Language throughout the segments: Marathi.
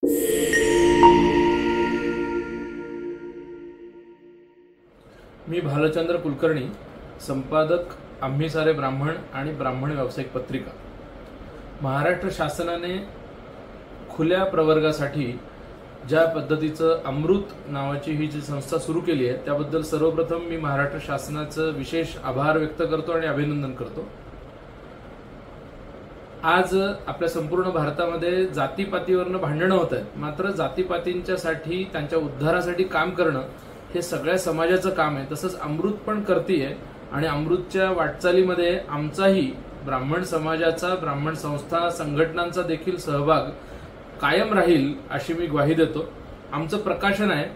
मी भालचंद्र कुलकर्णी, संपादक आम्ही सारे ब्राह्मण आणि ब्राह्मण व्यावसायिक पत्रिका। महाराष्ट्र शासनाने खुल्या प्रवर्गासाठी ज्या पद्धतीचं अमृत नावाची ही जी संस्था सुरू केली आहे त्याबद्दल सर्वप्रथम मी महाराष्ट्र शासनाचं विशेष आभार व्यक्त करतो आणि अभिनंदन करतो। आज आपल्या संपूर्ण भारतामध्ये जातीपातीवरनं भांडणं होत आहेत, मात्र जातीपातींच्यासाठी त्यांच्या उद्धारासाठी काम करणं हे सगळ्या समाजाचं काम आहे। तसंच अमृत पण करतीये आणि अमृतच्या वाटचालीमध्ये आमचाही ब्राह्मण समाजाचा, ब्राह्मण संस्था, संघटनांचा देखील सहभाग कायम राहील अशी मी ग्वाही देतो। आमचं प्रकाशन आहे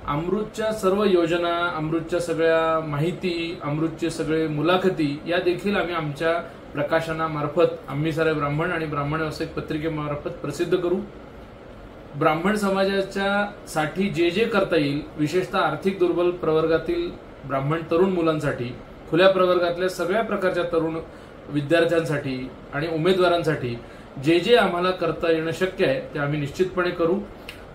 अमृतच्या सर्व योजना, अमृतच्या सगळ्या माहिती, अमृतचे सगळे मुलाखती या देखील आम्ही आमच्या प्रकाशनामार्फत आम्ही सारे ब्राह्मण आणि ब्राह्मण व्यावसायिक पत्रिकेमार्फत प्रसिद्ध करू। ब्राह्मण समाजाच्या साठी जे जे करता येईल, विशेषतः आर्थिक दुर्बल प्रवर्गातील ब्राह्मण तरुण मुलांसाठी, खुल्या प्रवर्गातल्या सगळ्या प्रकारच्या तरुण विद्यार्थ्यांसाठी आणि उमेदवारांसाठी जे जे आम्हाला करता येणं शक्य आहे ते आम्ही निश्चितपणे करू।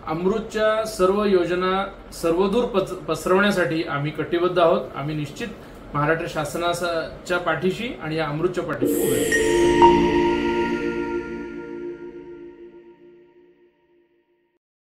अमृतच्या सर्व योजना सर्वदूर पसरवण्यासाठी आम्ही कटिबद्ध आहोत। आम्ही निश्चित महाराष्ट्र शासनाच्या पाठीशी आणि या अमृतच्या पाठीशी उभे आहोत।